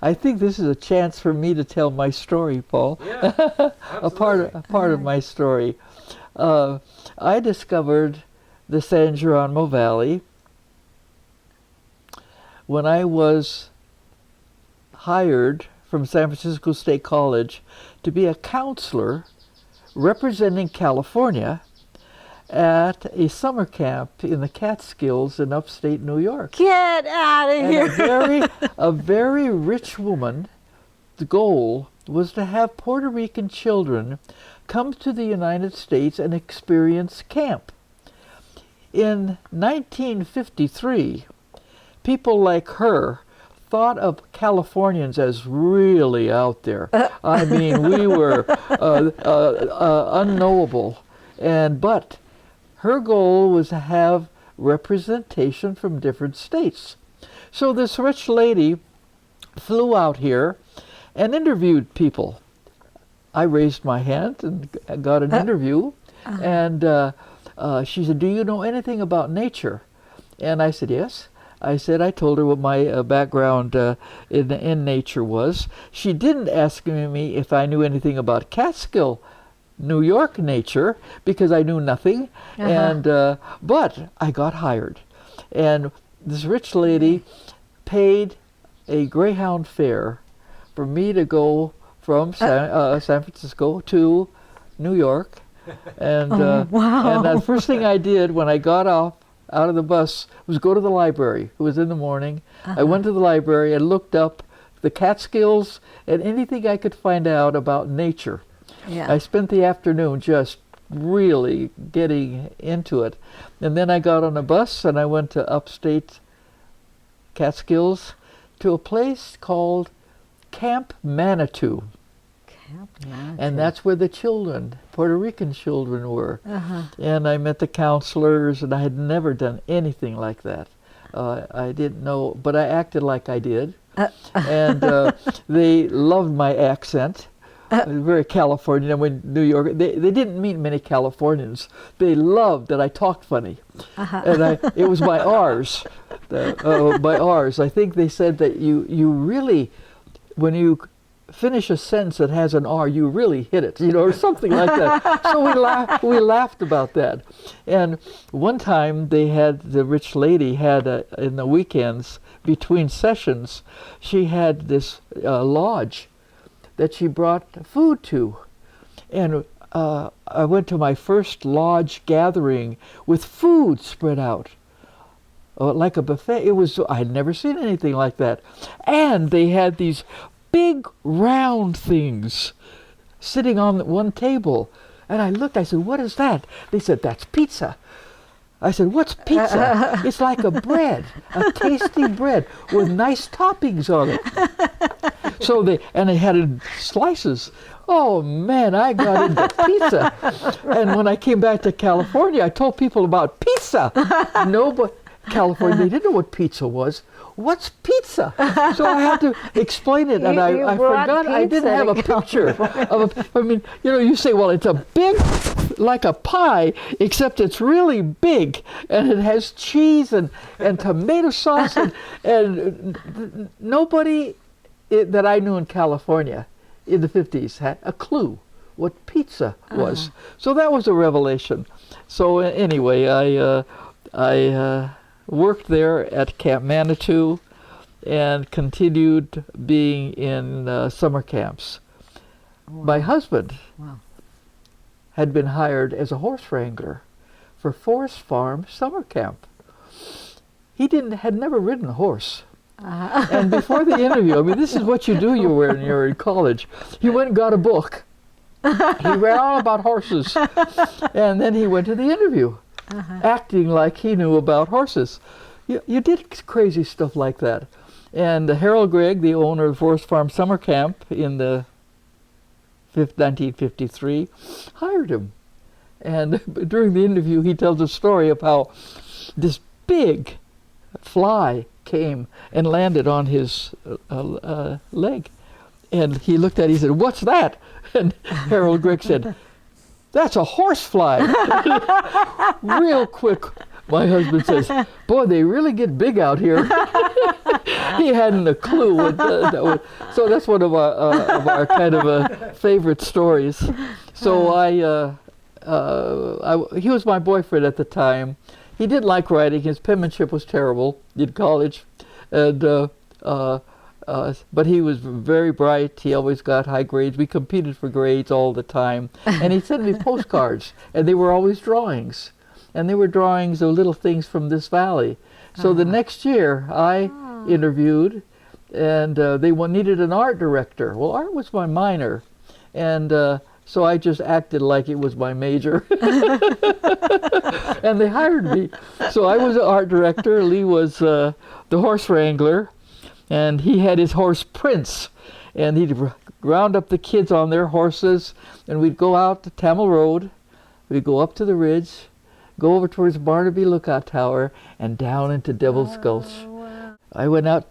I think this is a chance for me to tell my story, Paul. Yeah, a part of my story. I discovered the San Geronimo Valley when I was hired from San Francisco State College to be a counselor representing California at a summer camp in the Catskills in upstate New York. Get out of And here. a very rich woman, the goal was to have Puerto Rican children come to the United States and experience camp. In 1953, people like her thought of Californians as really out there. I mean, we were unknowable. But her goal was to have representation from different states. So this rich lady flew out here and interviewed people. I raised my hand and got an interview, and she said, "Do you know anything about nature?" And I said, "Yes." I told her what my background in nature was. She didn't ask me if I knew anything about Catskill, New York nature, because I knew nothing. But I got hired. And this rich lady paid a Greyhound fare for me to go from San Francisco to New York. And, wow. And the first thing I did when I got out of the bus was go to the library. It was in the morning. I went to the library and looked up the Catskills and anything I could find out about nature. Yeah. I spent the afternoon just really getting into it. And then I got on a bus and I went to upstate Catskills to a place called Camp Manitou. And that's where the children, Puerto Rican children, were. And I met the counselors, and I had never done anything like that. I didn't know, but I acted like I did. And they loved my accent. Very Californian. When New York, they didn't meet many Californians. They loved that I talked funny. And it was my R's. My R's. I think they said that you really, when you finish a sentence that has an R, you really hit it, or something like that. So we laughed about that. And one time the rich lady had, in the weekends, between sessions, she had this lodge that she brought food to. And I went to my first lodge gathering with food spread out. Like a buffet. I had never seen anything like that. And they had these big round things sitting on one table. And I looked, I said, "What is that?" They said, "That's pizza." I said, "What's pizza?" "It's like a bread, a tasty bread with nice toppings on it." So they had it in slices. Oh man, I got into pizza. And when I came back to California, I told people about pizza. Nobody, California, they didn't know what pizza was. "What's pizza?" So I had to explain it, and I forgot I didn't have a picture of a, I mean, you say, well, it's a big, like a pie, except it's really big, and it has cheese and tomato sauce, and nobody that I knew in California in the 50s had a clue what pizza was. So that was a revelation. So anyway, I worked there at Camp Manitou and continued being in summer camps. Wow. My husband Wow. had been hired as a horse wrangler for Forest Farm summer camp. He had never ridden a horse. And before the interview, I mean, this is what you do when you're in college. He went and got a book. He read all about horses. And then he went to the interview. Acting like he knew about horses. You did crazy stuff like that. And Harold Gregg, the owner of Forest Farm Summer Camp in the 1953, hired him. And during the interview, he tells a story of how this big fly came and landed on his leg. And he looked at it, he said, "What's that?" And Harold Gregg said, "That's a horsefly." Real quick My husband says, "Boy, they really get big out here." He hadn't a clue what that was. So that's one of our kind of favorite stories. So he was my boyfriend at the time. He didn't like writing. His penmanship was terrible in college, and but he was very bright. He always got high grades. We competed for grades all the time. And he sent me postcards, and they were always drawings. And they were drawings of little things from this valley. So the next year, I interviewed, and they needed an art director. Well, art was my minor, and so I just acted like it was my major. And they hired me. So I was an art director. Lee was the horse wrangler, and he had his horse Prince, and he'd round up the kids on their horses, and we'd go out to Tamil Road, we'd go up to the ridge, go over towards Barnaby Lookout Tower, and down into Devil's Gulch. Wow. I went out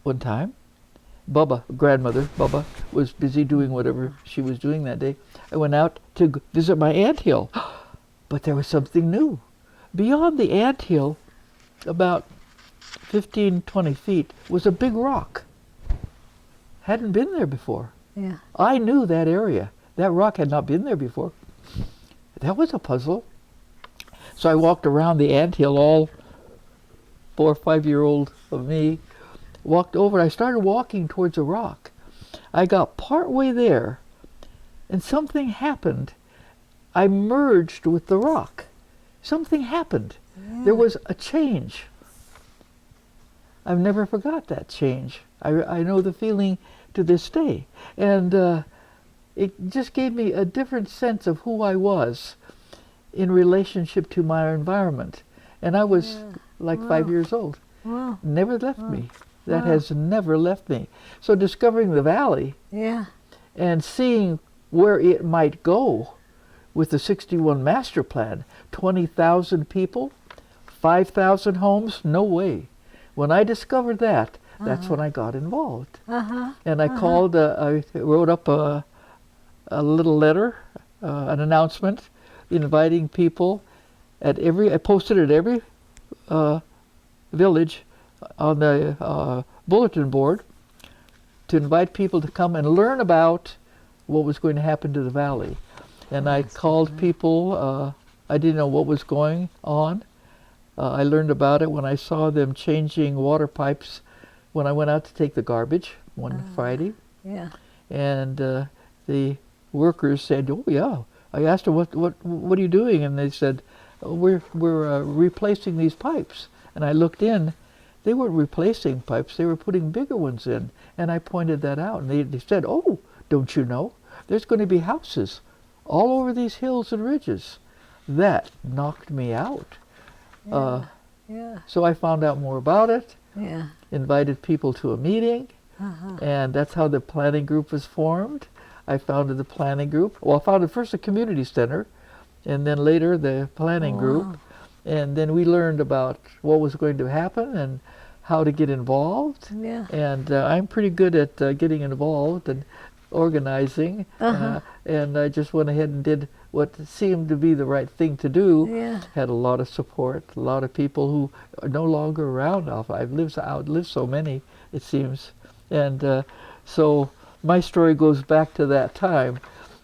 one time. Grandmother Bubba, was busy doing whatever she was doing that day. I went out to visit my anthill, but there was something new. Beyond the anthill, about 15, 20 feet, was a big rock. Hadn't been there before. Yeah. I knew that area. That rock had not been there before. That was a puzzle. So I walked around the anthill, all 4 or 5-year-old of me, walked over. I started walking towards a rock. I got part way there, and something happened. I merged with the rock. Something happened. Yeah. There was a change. I've never forgot that change. I know the feeling to this day. And it just gave me a different sense of who I was in relationship to my environment. And I was like 5 years old. Wow. Never left me. That Wow. has never left me. So discovering the valley Yeah. and seeing where it might go with the 61 master plan, 20,000 people, 5,000 homes, no way. When I discovered that, that's when I got involved. And I called, I wrote up a little letter, an announcement, inviting people at I posted at every village on the bulletin board to invite people to come and learn about what was going to happen to the valley. And I called people, I didn't know what was going on. I learned about it when I saw them changing water pipes when I went out to take the garbage one Friday. Yeah. And the workers said, "Oh yeah." I asked them, "What are you doing?" And they said, "We're replacing these pipes." And I looked in. They weren't replacing pipes. They were putting bigger ones in. And I pointed that out. And they said, "Oh, don't you know? There's going to be houses all over these hills and ridges." That knocked me out. Yeah. So I found out more about it, Yeah. invited people to a meeting, and that's how the planning group was formed. I founded the planning group. Well, I founded first the community center, and then later the planning group. And then we learned about what was going to happen and how to get involved. Yeah. And I'm pretty good at getting involved and organizing. And I just went ahead and did what seemed to be the right thing to do. Yeah. Had a lot of support, a lot of people who are no longer around. I've outlived so many, it seems. And so my story goes back to that time.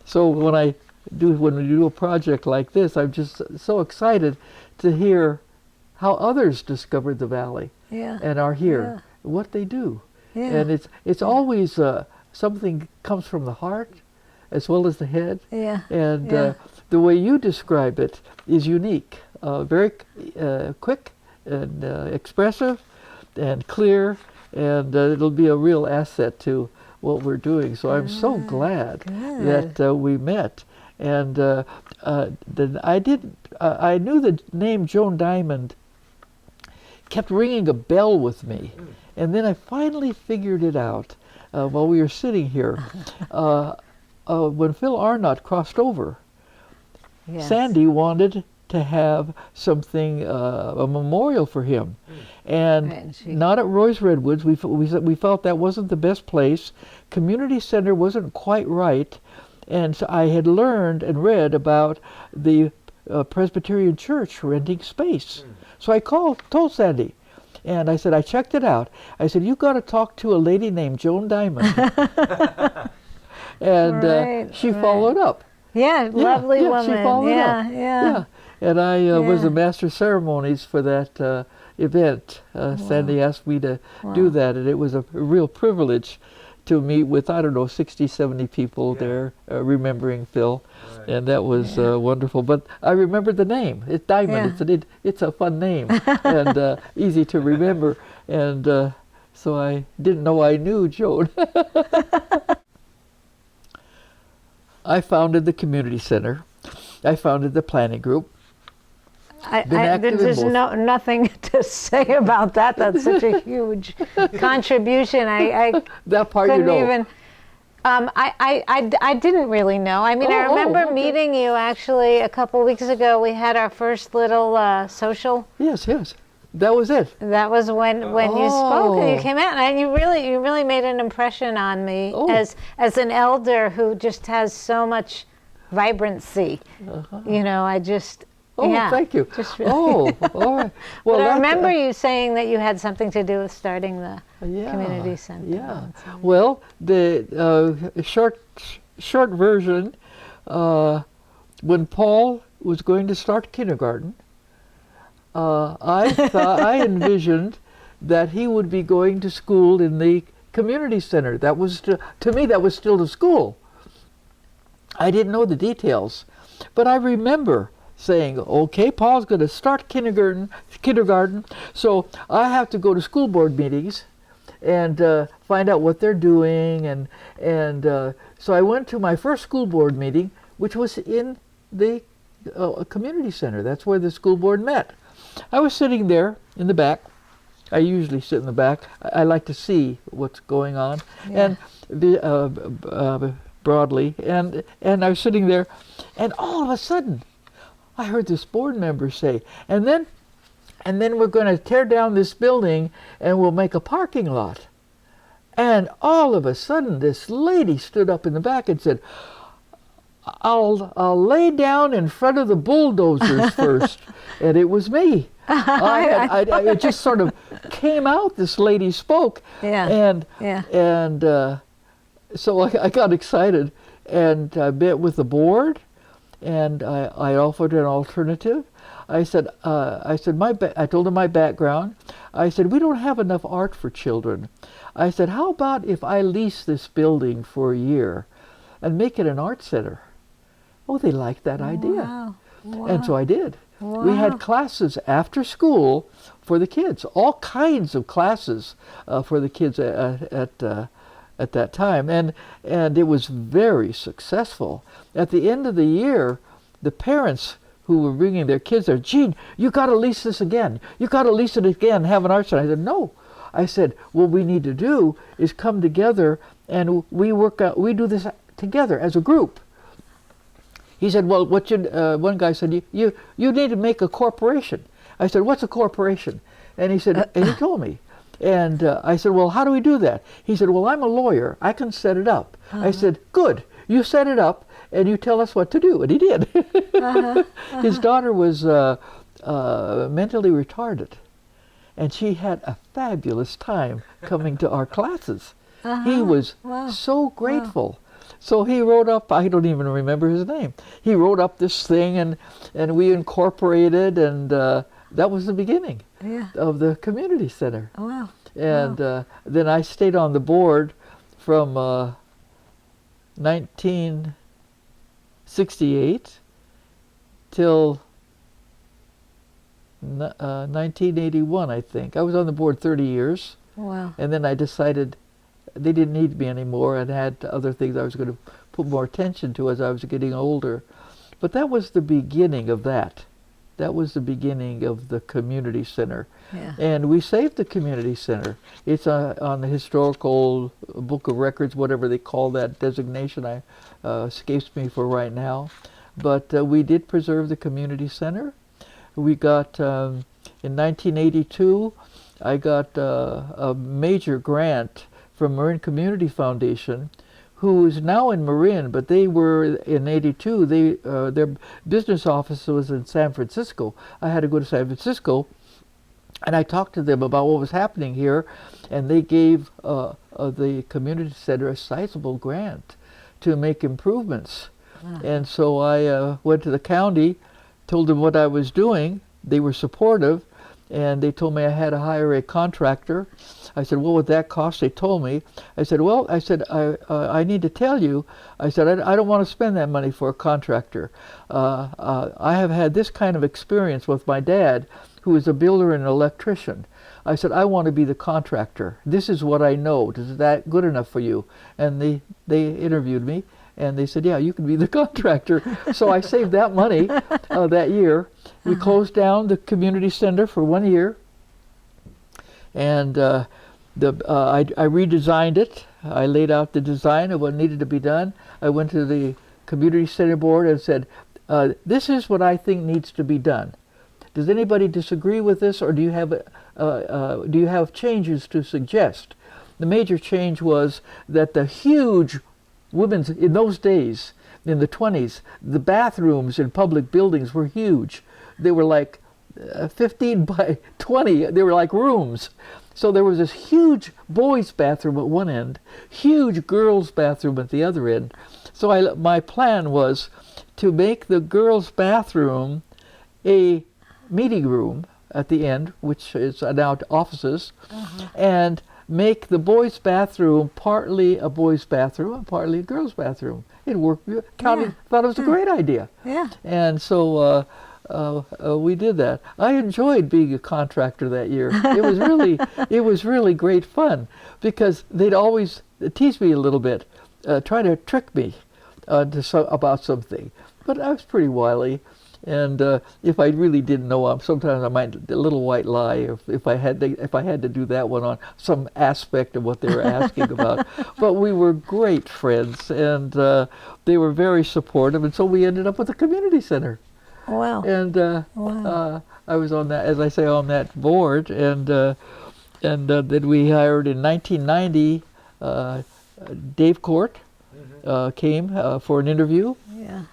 So when we do a project like this, I'm just so excited to hear how others discovered the valley Yeah. and are here, what they do. Yeah. And it's always something comes from the heart as well as the head. Yeah. And Yeah. the way you describe it is unique, very quick and expressive and clear, and it'll be a real asset to what we're doing. So I'm so glad that we met. And then I knew the name Joan Diamond kept ringing a bell with me. And then I finally figured it out while we were sitting here. When Phil Arnott crossed over, Yes. Sandy wanted to have something, a memorial for him. And Right, and she- not at Roy's Redwoods. We felt that wasn't the best place. Community center wasn't quite right. And so I had learned and read about the Presbyterian Church renting space. So I told Sandy, and I said, I checked it out. I said, you got to talk to a lady named Joan Diamond. And Right, she right. followed up. Yeah, lovely yeah, woman. she followed yeah, up. yeah. And I was Yeah. the master of ceremonies for that event. Sandy asked me to do that, and it was a real privilege to meet with, I don't know, 60, 70 people there remembering Phil. Right. And that was wonderful. But I remember the name. It's Diamond. Yeah. It's a fun name and easy to remember. And so I didn't know I knew Joan. I founded the community center. I founded the planning group. Been active in There's both. nothing to say about that. That's such a huge contribution. I That part you couldn't know. even. I didn't really know. I mean, I Oh, remember okay. meeting you actually a couple weeks ago. We had our first little social. Yes. That was it. That was when you spoke and you Oh. came out, and you really made an impression on me Oh. as an elder who just has so much vibrancy. You know, I just. Oh, yeah, thank you. Just really. Oh, all right. Well, But I that, remember you saying that you had something to do with starting the yeah, community center. Yeah. Well, the short version, when Paul was going to start kindergarten, I envisioned that he would be going to school in the community center. That was to me that was still the school. I didn't know the details, but I remember saying, okay, Paul's going to start kindergarten, so I have to go to school board meetings and find out what they're doing. And so I went to my first school board meeting, which was in the community center. That's where the school board met. I was sitting there in the back. I usually sit in the back. I like to see what's going on, Yeah. and broadly. And I was sitting there, and all of a sudden, I heard this board member say, and then we're going to tear down this building and we'll make a parking lot. And all of a sudden, this lady stood up in the back and said, I'll lay down in front of the bulldozers first. And it was me. It just sort of came out. This lady spoke. Yeah. And so I got excited, and I met with the board, and I offered an alternative. I said, I told them my background. I said, we don't have enough art for children. I said, how about if I lease this building for a year and make it an art center? Oh, they liked that idea. Wow. And so I did. We had classes after school for the kids, all kinds of classes for the kids at that time, and it was very successful. At the end of the year, the parents who were bringing their kids there, Gene, you got to lease this again. You got to lease it again. Have an art center. I said, no. I said, what we need to do is come together and we do this together as a group. He said, well, one guy said, you need to make a corporation. I said, what's a corporation? And he said, and he told me. And I said, well, how do we do that? He said, well, I'm a lawyer. I can set it up. I said, good. You set it up and you tell us what to do. And he did. His daughter was mentally retarded. And she had a fabulous time coming to our classes. He was so grateful. So he wrote up, I don't even remember his name. He wrote up this thing and we incorporated, and that was the beginning of the community center. Wow. And then I stayed on the board from 1968 till 1981, I think. I was on the board 30 years. Wow. And then I decided they didn't need me anymore and had other things I was going to put more attention to as I was getting older. But that was the beginning of that. That was the beginning of the community center. Yeah. And we saved the community center. It's on the historical book of records, whatever they call that designation. Escapes me for right now. But we did preserve the community center. We got, in 1982, I got a major grant from Marin Community Foundation, who is now in Marin, but they were in 82. Their business office was in San Francisco. I had to go to San Francisco And I talked to them about what was happening here, and they gave the community center a sizable grant to make improvements. And so I went to the county, told them what I was doing. They were supportive, and they told me I had to hire a contractor. I said, what would that cost? They told me. I said, well, I need to tell you. I said, I don't want to spend that money for a contractor. I have had this kind of experience with my dad, who is a builder and an electrician. I said, I want to be the contractor. This is what I know. Is that good enough for you? And they interviewed me, and they said, yeah, you can be the contractor. So I saved that money that year. We closed down the community center for 1 year, and I redesigned it. I laid out the design of what needed to be done. I went to the community center board and said, this is what I think needs to be done. Does anybody disagree with this, or do you have changes to suggest? The major change was that the huge women's, in those days, in the 20s, the bathrooms in public buildings were huge. They were like 15 by 20. They were like rooms. So there was this huge boys' bathroom at one end, huge girls' bathroom at the other end. So my plan was to make the girls' bathroom a meeting room at the end, which is now offices, and make the boys' bathroom partly a boys' bathroom and partly a girls' bathroom. It worked. County thought it was a great idea. Yeah. And so we did that. I enjoyed being a contractor that year. It was really great fun, because they'd always tease me a little bit, try to trick me about something. But I was pretty wily. And if I really didn't know, sometimes I might a little white lie if I had to do that one on some aspect of what they were asking about. But we were great friends, and they were very supportive, and so we ended up with a community center. Wow. And I was on that, as I say, on that board, and then we hired in 1990. Dave Court came for an interview. Yeah.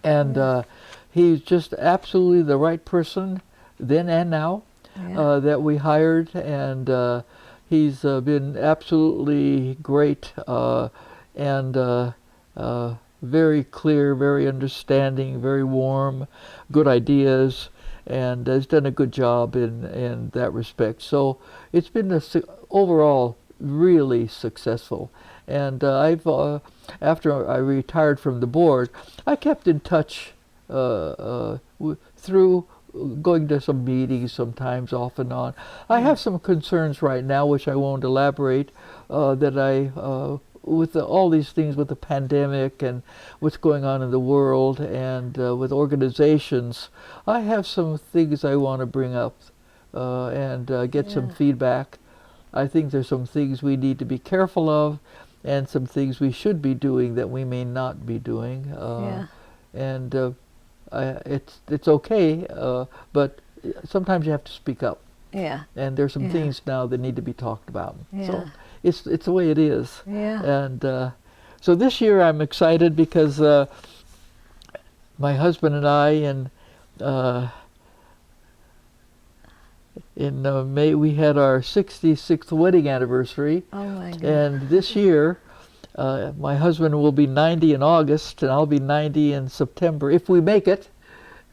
And. He's just absolutely the right person then and now that we hired, and he's been absolutely great and very clear, very understanding, very warm, good ideas, and has done a good job in that respect. So it's been overall really successful. And after I retired from the board, I kept in touch through going to some meetings sometimes off and on. I have some concerns right now, which I won't elaborate, with all these things with the pandemic and what's going on in the world and with organizations. I have some things I want to bring up and get some feedback. I think there's some things we need to be careful of, and some things we should be doing that we may not be doing. And it's okay, but sometimes you have to speak up. Yeah. And there's some things now that need to be talked about. Yeah. So it's the way it is. Yeah. And so this year I'm excited because my husband and I in May we had our 66th wedding anniversary. Oh my God. And this year my husband will be 90 in August, and I'll be 90 in September, if we make it.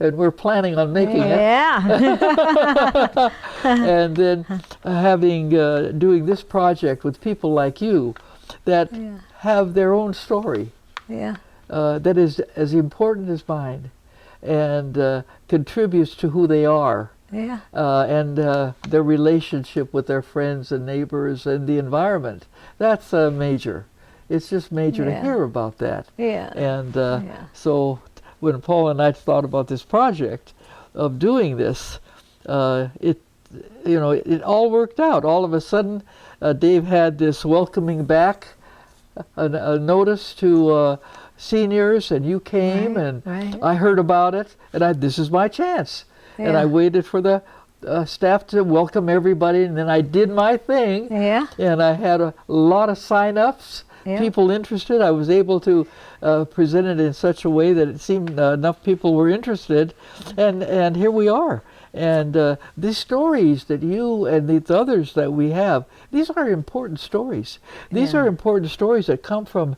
And we're planning on making it. Yeah. And then doing this project with people like you that have their own story. Yeah. That is as important as mine, and contributes to who they are. Yeah. And their relationship with their friends and neighbors and the environment. That's major. It's just major to hear about that. Yeah. And so when Paul and I thought about this project of doing this, it all worked out. All of a sudden, Dave had this welcoming back, a notice to seniors, and you came, and I heard about it, and this is my chance. Yeah. And I waited for the staff to welcome everybody, and then I did my thing. Yeah. And I had a lot of sign-ups. Yeah. People interested. I was able to present it in such a way that it seemed enough people were interested, and here we are. And these stories that you and these others that we have, these are important stories. These are important stories that come from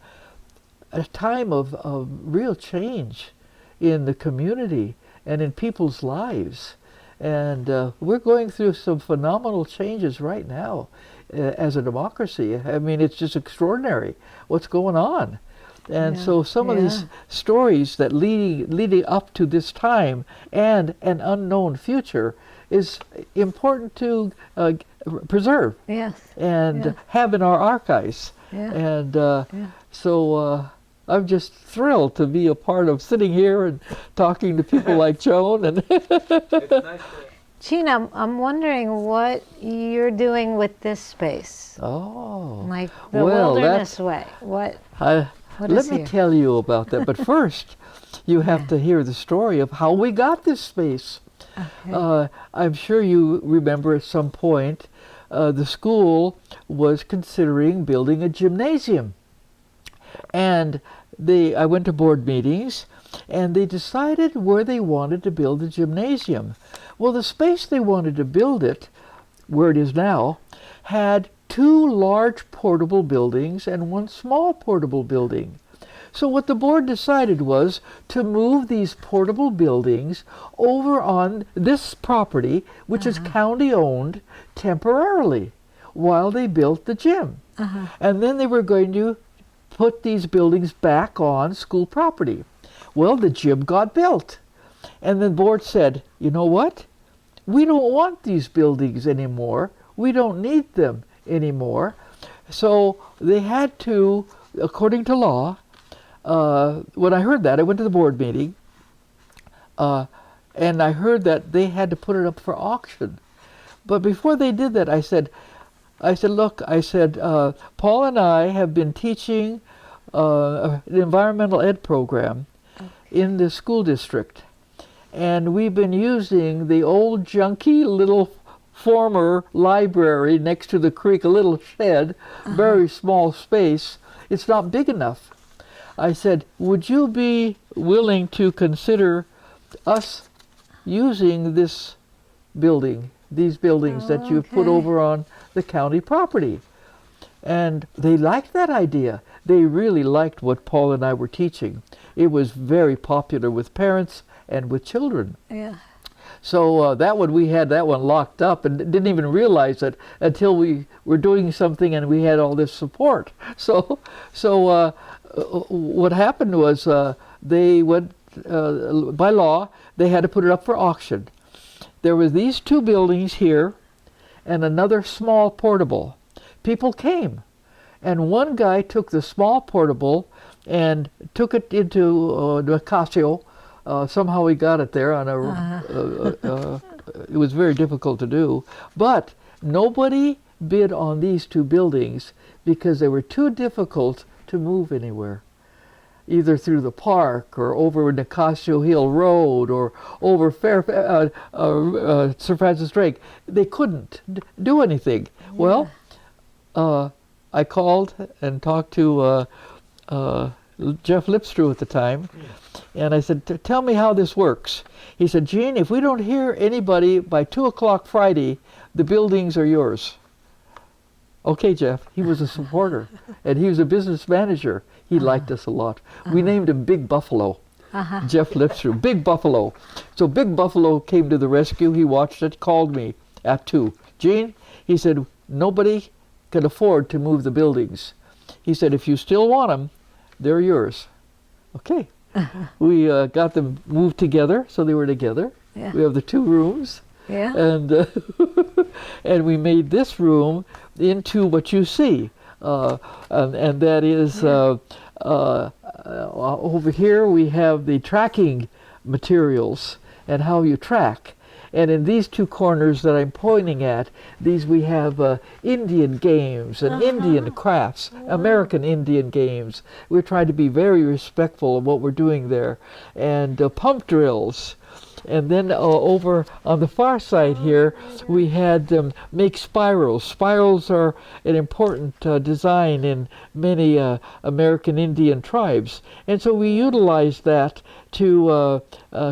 a time of real change in the community and in people's lives. And we're going through some phenomenal changes right now as a democracy. I mean, it's just extraordinary what's going on. And so some of these stories that leading up to this time and an unknown future is important to preserve and have in our archives. And so I'm just thrilled to be a part of sitting here and talking to people like Joan. And Gene, I'm wondering what you're doing with this space. Oh. Like the Wilderness Way. What let me tell you about that. But first, you have to hear the story of how we got this space. Okay. I'm sure you remember at some point, the school was considering building a gymnasium. And I went to board meetings, and they decided where they wanted to build the gymnasium. Well, the space they wanted to build it, where it is now, had 2 large portable buildings and 1 small portable building. So what the board decided was to move these portable buildings over on this property, which is county-owned, temporarily, while they built the gym. And then they were going to put these buildings back on school property. Well, the gym got built. And the board said, you know what? We don't want these buildings anymore. We don't need them anymore. So they had to, according to law, when I heard that, I went to the board meeting, and I heard that they had to put it up for auction. But before they did that, I said, look, Paul and I have been teaching an environmental ed program in the school district. And we've been using the old junky little former library next to the creek, a little shed, very small space. It's not big enough. I said, would you be willing to consider us using this building, these buildings that you've put over on the county property? And they liked that idea. They really liked what Paul and I were teaching. It was very popular with parents and with children. So that one, we had that one locked up and didn't even realize it until we were doing something and we had all this support. So what happened was they went, by law, they had to put it up for auction. There were these 2 buildings here and another small portable. People came, and one guy took the small portable and took it into Nicasio. Somehow he got it there on it was very difficult to do. But nobody bid on these 2 buildings because they were too difficult to move anywhere, either through the park or over Nicasio Hill Road or over Sir Francis Drake. They couldn't do anything. Well, I called and talked to Jeff Lipstrew at the time, and I said, tell me how this works. He said, Gene, if we don't hear anybody by 2 o'clock Friday, the buildings are yours. Okay, Jeff. He was a supporter, and he was a business manager. He liked us a lot. We named him Big Buffalo. Jeff Lipstrew, Big Buffalo. So Big Buffalo came to the rescue. He watched it, called me at 2. Gene, he said, nobody can afford to move the buildings. He said, if you still want them, they're yours. Okay. We got them moved together, so they were together. We have the 2 rooms. And and we made this room into what you see. And that is, over here we have the tracking materials and how you track. And in these 2 corners that I'm pointing at, we have Indian games and Indian crafts, American Indian games. We're trying to be very respectful of what we're doing there. And pump drills And then over on the far side here, we had them make spirals. Spirals are an important design in many American Indian tribes. And so we utilized that to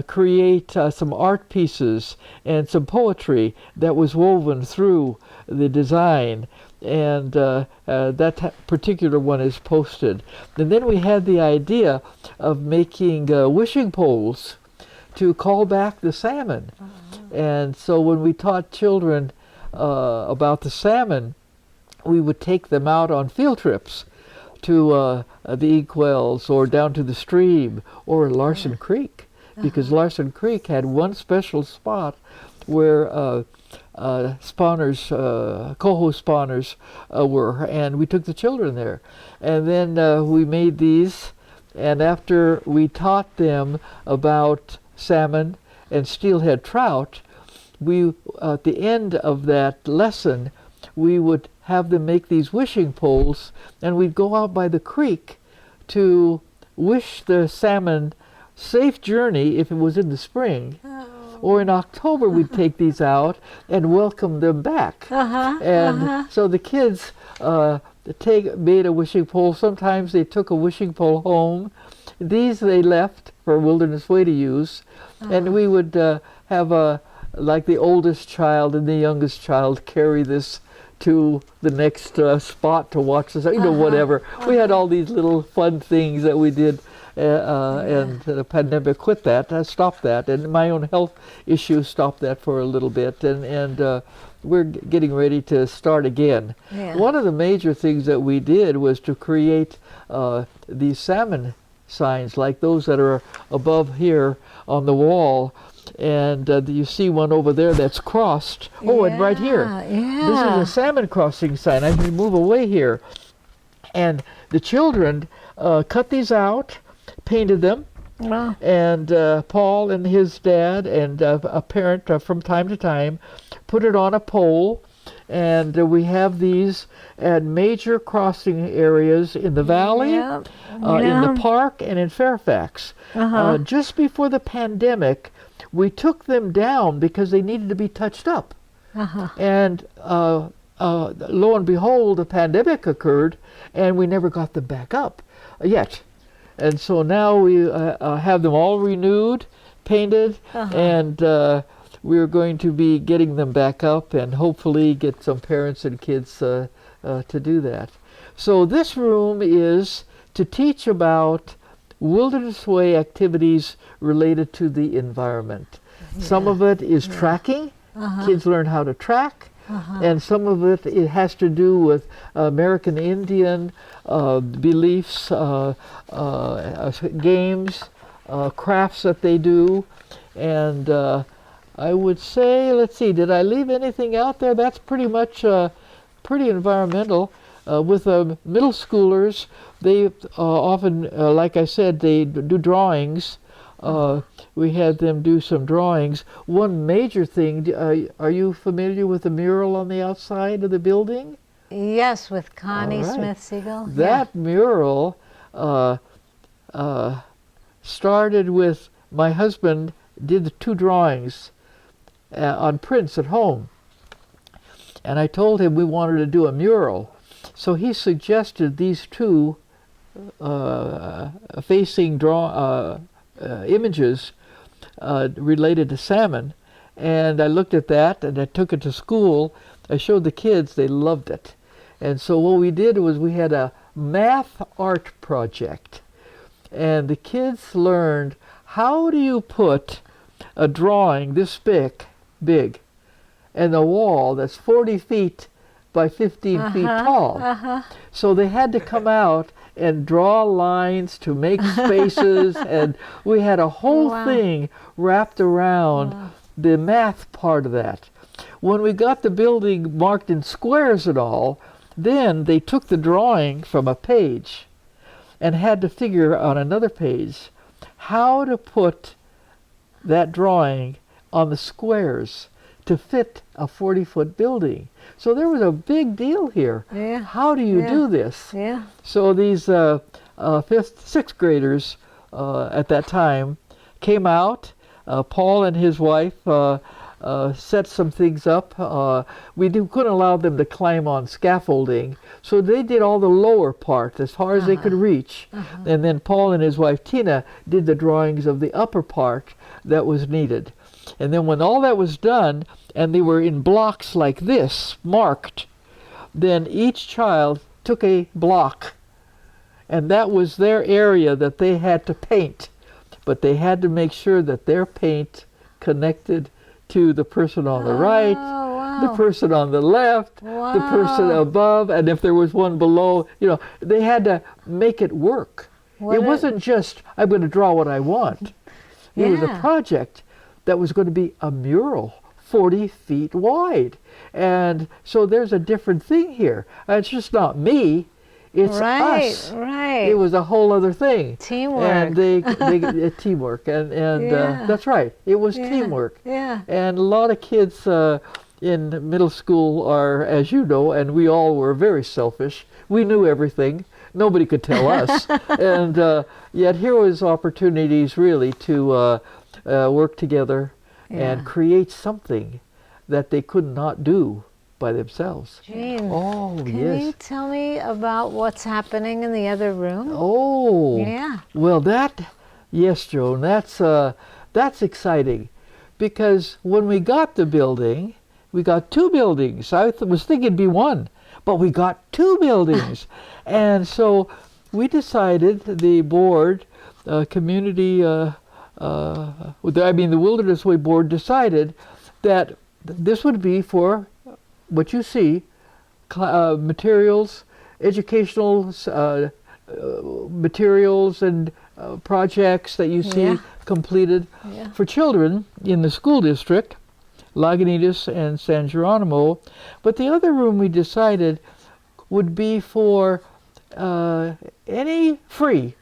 create some art pieces and some poetry that was woven through the design. And that particular one is posted. And then we had the idea of making wishing poles to call back the salmon. And so when we taught children about the salmon, we would take them out on field trips to the Inkwells or down to the stream or Larson Creek, because Larson Creek had one special spot where spawners, coho spawners were, and we took the children there. And then we made these, and after we taught them about salmon and steelhead trout, we, at the end of that lesson, we would have them make these wishing poles, and we'd go out by the creek to wish the salmon safe journey if it was in the spring. Or in October, we'd take these out and welcome them back. So the kids made a wishing pole. Sometimes they took a wishing pole home. These they left for Wilderness Way to use. And we would have like the oldest child and the youngest child carry this to the next spot to watch this, whatever. We had all these little fun things that we did. And the pandemic quit that, stopped that, and my own health issues stopped that for a little bit, and we're getting ready to start again. One of the major things that we did was to create these salmon signs like those that are above here on the wall, and you see one over there that's crossed. And right here. This is a salmon crossing sign. I can move away here. And the children cut these out, painted them, and Paul and his dad and a parent from time to time put it on a pole, and we have these at major crossing areas in the valley, in the park, and in Fairfax. Just before the pandemic, we took them down because they needed to be touched up. And lo and behold, the pandemic occurred, and we never got them back up yet. And so now we have them all renewed, painted, and we're going to be getting them back up and hopefully get some parents and kids to do that. So this room is to teach about Wilderness Way activities related to the environment. Some of it is tracking. Kids learn how to track. And some of it has to do with American Indian beliefs, games, crafts that they do. And I would say, let's see, did I leave anything out there? That's pretty much pretty environmental. With middle schoolers, they often, like I said, they do drawings. We had them do some drawings. One major thing, are you familiar with the mural on the outside of the building? Yes, with Connie Smith Siegel. That mural started with my husband did the 2 drawings on prints at home. And I told him we wanted to do a mural. So he suggested these 2 facing images related to salmon, and I looked at that and I took it to school. I showed the kids, they loved it. And so what we did was we had a math art project, and the kids learned how do you put a drawing this big and a wall that's 40 feet by 15 feet tall. So they had to come out and draw lines to make spaces, and we had a whole thing wrapped around the math part of that. When we got the building marked in squares and all, then they took the drawing from a page and had to figure on another page how to put that drawing on the squares to fit a 40-foot building. So there was a big deal here. How do you do this? So these 5th, 6th graders at that time came out. Paul and his wife set some things up. Couldn't allow them to climb on scaffolding, so they did all the lower part as far as they could reach. And then Paul and his wife Tina did the drawings of the upper part that was needed. And then when all that was done, and they were in blocks like this, marked, then each child took a block, and that was their area that they had to paint. But they had to make sure that their paint connected to the person on the right, the person on the left, the person above, and if there was one below, they had to make it work. It wasn't just, I'm going to draw what I want. It was a project that was going to be a mural 40 feet wide. And so there's a different thing here. It's just not me. It's us. Right. It was a whole other thing. Teamwork. And they teamwork. And that's right. It was teamwork. Yeah. And a lot of kids in middle school are, as you know, and we all were very selfish. We knew everything. Nobody could tell us. And yet here was opportunities really to work together and create something that they could not do by themselves. Gene, can you tell me about what's happening in the other room? Oh, yeah. Well, yes, Joan, that's exciting, because when we got the building, we got two buildings. I was thinking it'd be one, but we got two buildings, and so we decided, the board, community. The Wilderness Way board decided that this would be for what you see, materials, educational materials and projects that you see completed for children in the school district, Lagunitas and San Geronimo. But the other room we decided would be for any free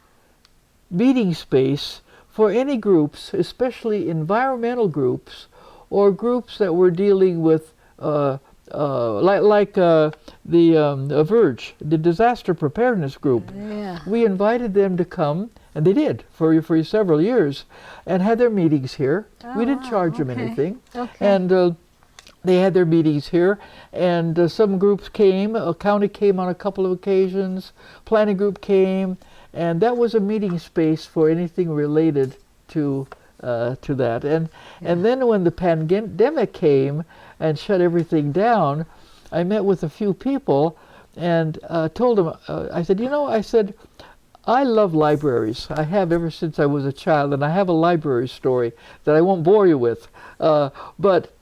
meeting space for any groups, especially environmental groups or groups that were dealing with like the Verge, the disaster preparedness group. We invited them to come, and they did for several years, and had their meetings here. We didn't charge them anything, and they had their meetings here. And some groups came. A county came on a couple of occasions. Planning group came, and that was a meeting space for anything related to that. And then when the pandemic came and shut everything down, I met with a few people and told them, I said, I love libraries. I have ever since I was a child, and I have a library story that I won't bore you with. But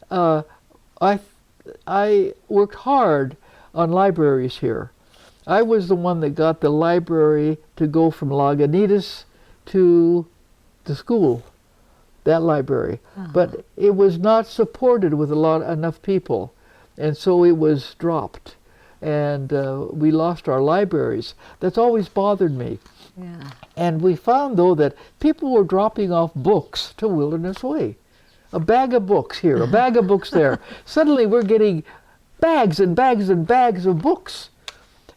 I worked hard on libraries here. I was the one that got the library to go from Lagunitas to the school, that library. But it was not supported with enough people, and so it was dropped, and we lost our libraries. That's always bothered me. And we found, though, that people were dropping off books to Wilderness Way. A bag of books here, a bag of books there. Suddenly we're getting bags and bags and bags of books.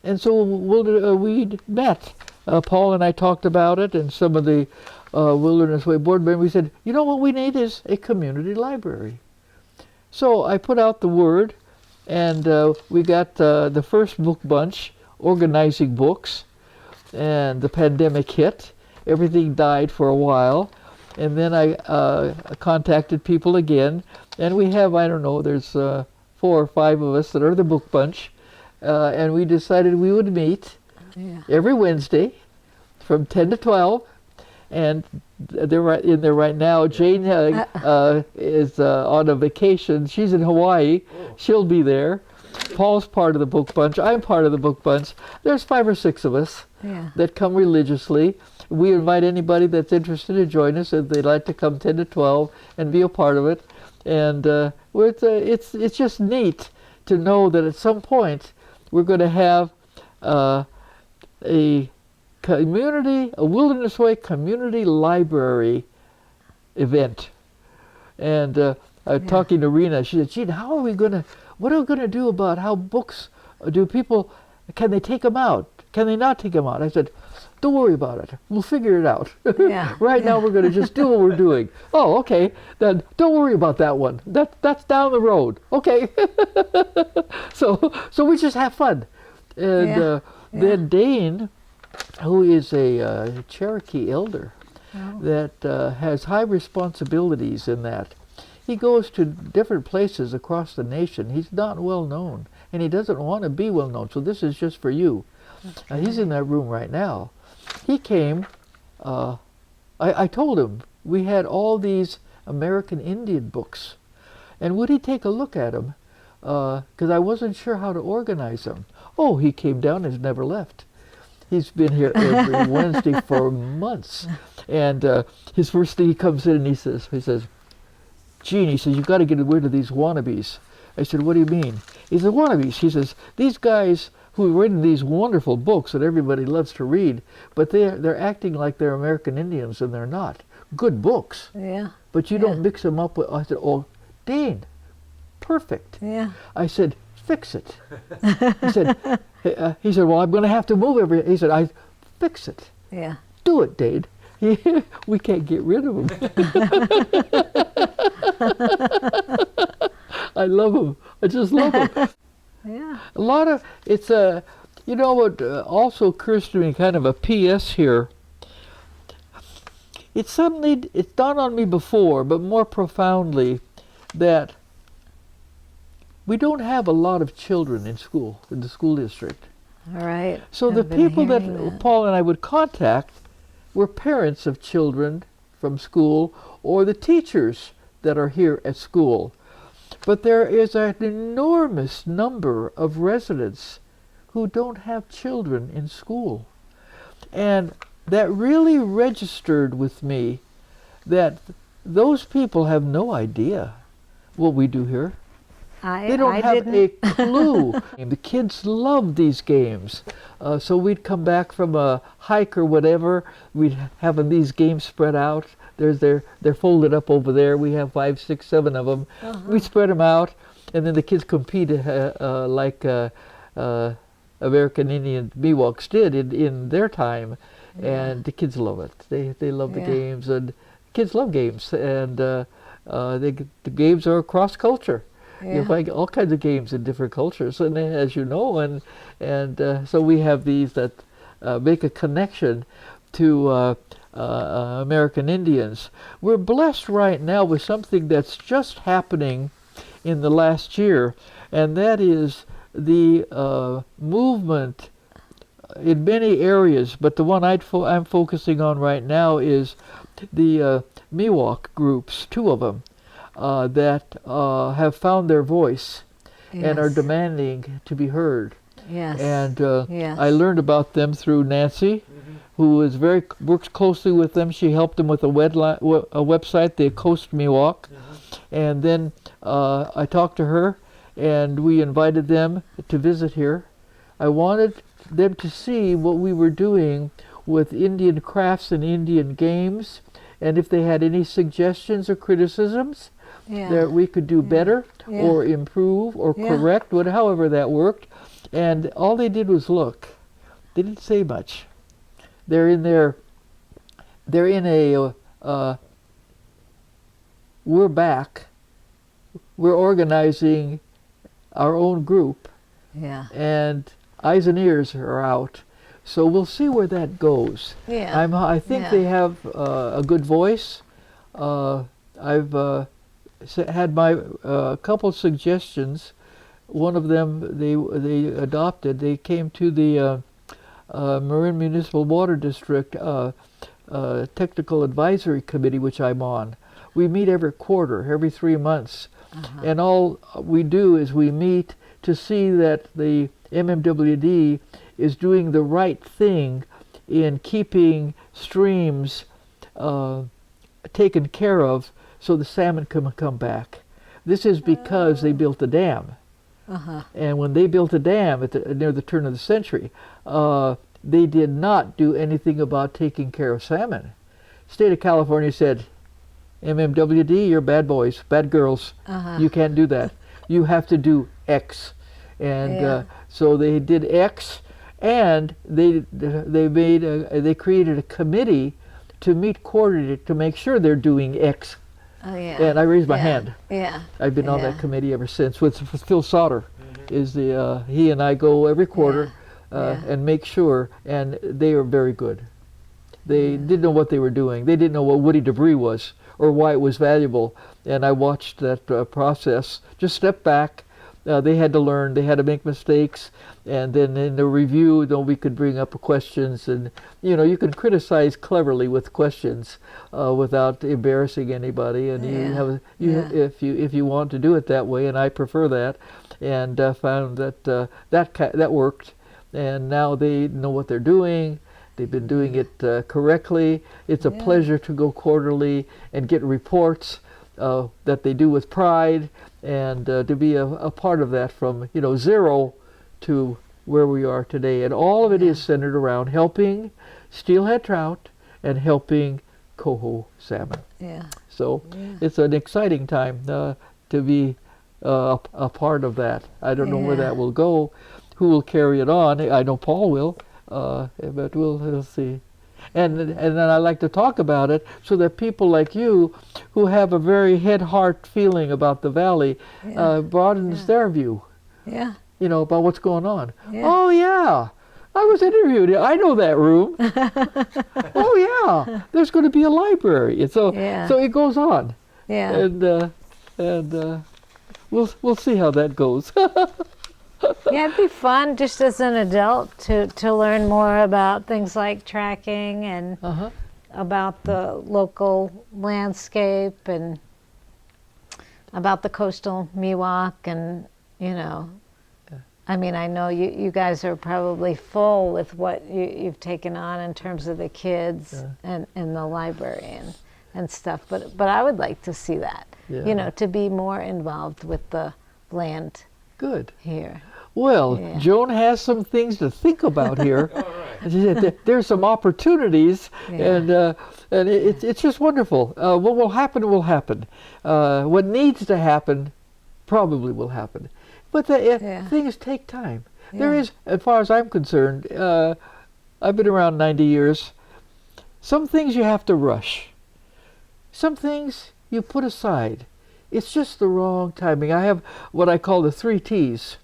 And so we met. Paul and I talked about it, and some of the Wilderness Way board members. We said, what we need is a community library. So I put out the word, and we got the first book bunch organizing books, and the pandemic hit. Everything died for a while, and then I contacted people again, and we have, there's 4 or 5 of us that are the book bunch. And we decided we would meet every Wednesday from 10 to 12. And they're in there right now. Jane is on a vacation. She's in Hawaii. She'll be there. Paul's part of the book bunch. I'm part of the book bunch. There's 5 or 6 of us that come religiously. We invite anybody that's interested to join us if they'd like to come 10 to 12 and be a part of it. And it's just neat to know that at some point we're going to have a Wilderness Way community library event. And talking to Rena, she said, Gene, what are we going to do about how books, can they take them out? Can they not take them out? I said, don't worry about it. We'll figure it out. Yeah. Right now we're going to just do what we're doing. Oh, okay. Then don't worry about that one. That's down the road. Okay. So we just have fun. And then Dane, who is a Cherokee elder that has high responsibilities in that, he goes to different places across the nation. He's not well known, and he doesn't want to be well known. So this is just for you. He's in that room right now. He came, I told him we had all these American Indian books, and would he take a look at them? Because I wasn't sure how to organize them. Oh, he came down and has never left. He's been here every Wednesday for months. And his first thing, he comes in and he says, Gene, he says, you've got to get rid of these wannabes. I said, what do you mean? He said, wannabes. He says, these guys who have written these wonderful books that everybody loves to read, but they're acting like they're American Indians, and they're not. Good books. Yeah. But you don't mix them up with, I said, oh, Dane, perfect. Yeah. I said, fix it. He said, well, I'm going to have to move he said, I fix it. Yeah. Do it, Dane. We can't get rid of them. I love them. I just love them. Yeah. A lot of, it's you know what also occurs to me, kind of a PS here. It's dawned on me before, but more profoundly, that we don't have a lot of children in school, in the school district. All right. So I've the been people hearing that Paul and I would contact were parents of children from school or the teachers that are here at school. But there is an enormous number of residents who don't have children in school. And that really registered with me that those people have no idea what we do here. They don't have a clue. The kids love these games. So we'd come back from a hike or whatever, we'd have these games spread out. They're folded up over there. We have 5, 6, 7 of them. We spread them out, and then the kids compete like American Indian Miwoks did in their time, and the kids love it. They love the games, and kids love games, and the games are cross culture. You find all kinds of games in different cultures, and as you know, and so we have these that make a connection to American Indians. We're blessed right now with something that's just happening in the last year, and that is the movement in many areas, but the one I'm focusing on right now is the Miwok groups, 2 of them, that have found their voice and are demanding to be heard. Yes. And I learned about them through Nancy, who works closely with them. She helped them with a website, the Coast Miwok. And then I talked to her, and we invited them to visit here. I wanted them to see what we were doing with Indian crafts and Indian games, and if they had any suggestions or criticisms that we could do better or improve or correct, however that worked. And all they did was look. They didn't say much. They're in a we're back. We're organizing our own group. Yeah. And eyes and ears are out. So we'll see where that goes. Yeah. I think they have a good voice. I've had a couple of suggestions. One of them they adopted. They came to the Marin Municipal Water District Technical Advisory Committee, which I'm on. We meet every quarter, every 3 months. And all we do is we meet to see that the MMWD is doing the right thing in keeping streams taken care of so the salmon can come back. This is because they built a dam. And when they built a dam near the turn of the century, they did not do anything about taking care of salmon. State of California said, MMWD, you're bad boys, bad girls. You can't do that. You have to do X. And so they did X, and they created a committee to meet quarterly to make sure they're doing X. Oh yeah. And I raised my hand. Yeah. I've been on that committee ever since. With Phil Sauter, is the he and I go every quarter and make sure, and they are very good. They didn't know what they were doing. They didn't know what woody debris was or why it was valuable. And I watched that process. Just step back. They had to learn. They had to make mistakes. And then in the review, then we could bring up questions. And, you can criticize cleverly with questions without embarrassing anybody. And if you want to do it that way, and I prefer that, and found that that worked. And now they know what they're doing. They've been doing it correctly. It's a pleasure to go quarterly and get reports that they do with pride, and to be a part of that from zero to where we are today. And all of it is centered around helping steelhead trout and helping coho salmon. Yeah. So it's an exciting time to be a part of that. I don't know where that will go, who will carry it on. I know Paul will. But we'll see. And then I like to talk about it so that people like you, who have a very heart feeling about the valley, broadens their view. Yeah. About what's going on. Yeah. Oh yeah, I was interviewed. I know that room. Oh yeah, there's going to be a library. And so it goes on. Yeah. And we'll see how that goes. Yeah, it'd be fun just as an adult to learn more about things like tracking and about the local landscape and about the coastal Miwok and, I mean, I know you guys are probably full with what you've taken on in terms of the kids and the library and stuff, but I would like to see that, to be more involved with the land. Good. Here. Well, Joan has some things to think about here. There's some opportunities, and it's just wonderful. What will happen will happen. What needs to happen probably will happen. But things take time. There is, as far as I'm concerned, I've been around 90 years. Some things you have to rush. Some things you put aside. It's just the wrong timing. I have what I call the 3 T's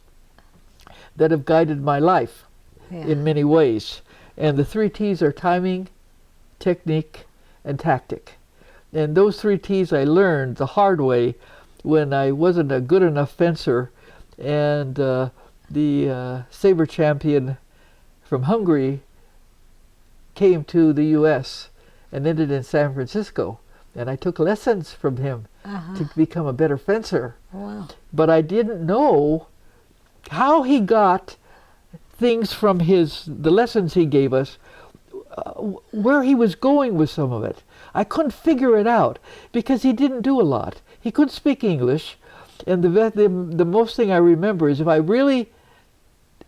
that have guided my life in many ways. And the 3 T's are timing, technique, and tactic. And those 3 T's I learned the hard way when I wasn't a good enough fencer, and the saber champion from Hungary came to the U.S. and ended in San Francisco. And I took lessons from him to become a better fencer. Wow. But I didn't know how he got things from the lessons he gave us, where he was going with some of it. I couldn't figure it out because he didn't do a lot. He couldn't speak English, and the most thing I remember is if I really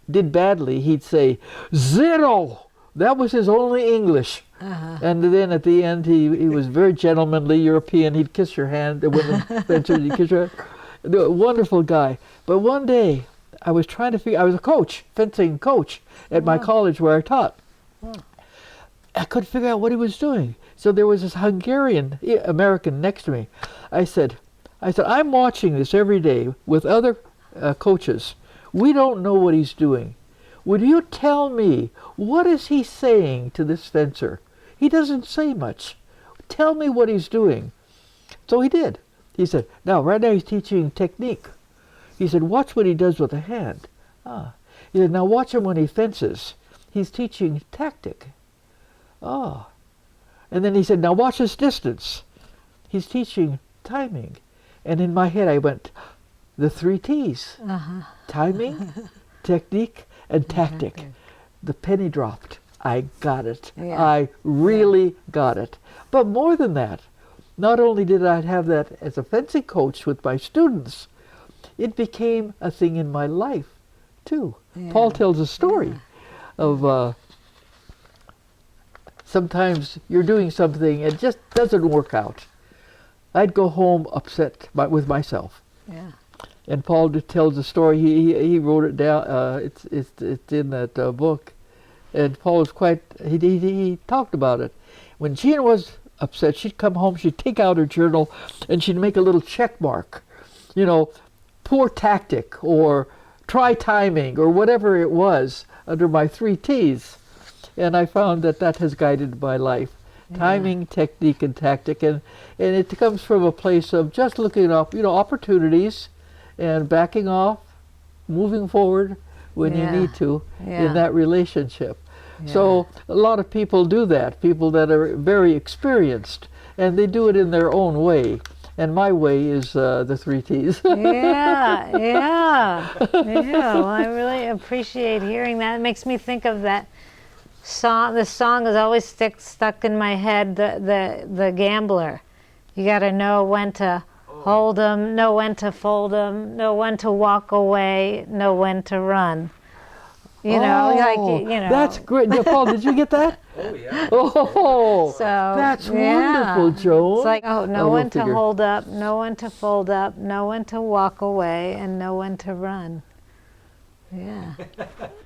did badly, he'd say, 0! That was his only English. And then at the end, he was very gentlemanly, European. He'd kiss your hand. The women ventured, he'd kiss your hand. Wonderful guy. But one day, I was trying to figure. I was a coach, fencing coach at my college where I taught. I couldn't figure out what he was doing. So there was this Hungarian American next to me. I said, I'm watching this every day with other coaches. We don't know what he's doing. Would you tell me, what is he saying to this fencer? He doesn't say much. Tell me what he's doing. So he did. He said, right now he's teaching technique. He said, watch what he does with the hand. He said, now watch him when he fences. He's teaching tactic. And then he said, now watch his distance. He's teaching timing. And in my head I went, the 3 T's. Timing, technique, and tactic. The penny dropped. I got it. I really got it. But more than that, not only did I have that as a fencing coach with my students, it became a thing in my life, too. Paul tells a story of sometimes you're doing something and it just doesn't work out. I'd go home upset with myself. And Paul tells a story. He wrote it down. It's in that book. And Paul was quite, he talked about it. When Jean was upset, she'd come home, she'd take out her journal, and she'd make a little check mark. You know, poor tactic, or try timing, or whatever it was, under my 3 T's. And I found that that has guided my life. Yeah. Timing, technique, and tactic. And it comes from a place of just looking up, you know, opportunities and backing off, moving forward when you need to in that relationship. So a lot of people do that, people that are very experienced, and they do it in their own way. And my way is the 3 T's. Yeah. Well, I really appreciate hearing that. It makes me think of that song. The song is always stuck in my head, the Gambler. You got to know when to hold 'em, know when to fold 'em, know when to walk away, know when to run. You know, like, you know. That's great. Now, Paul, did you get that? Oh, yeah. Oh, so, that's wonderful, Joan. It's like, know when to hold up, know when to fold up, know when to walk away, and know when to run. Yeah.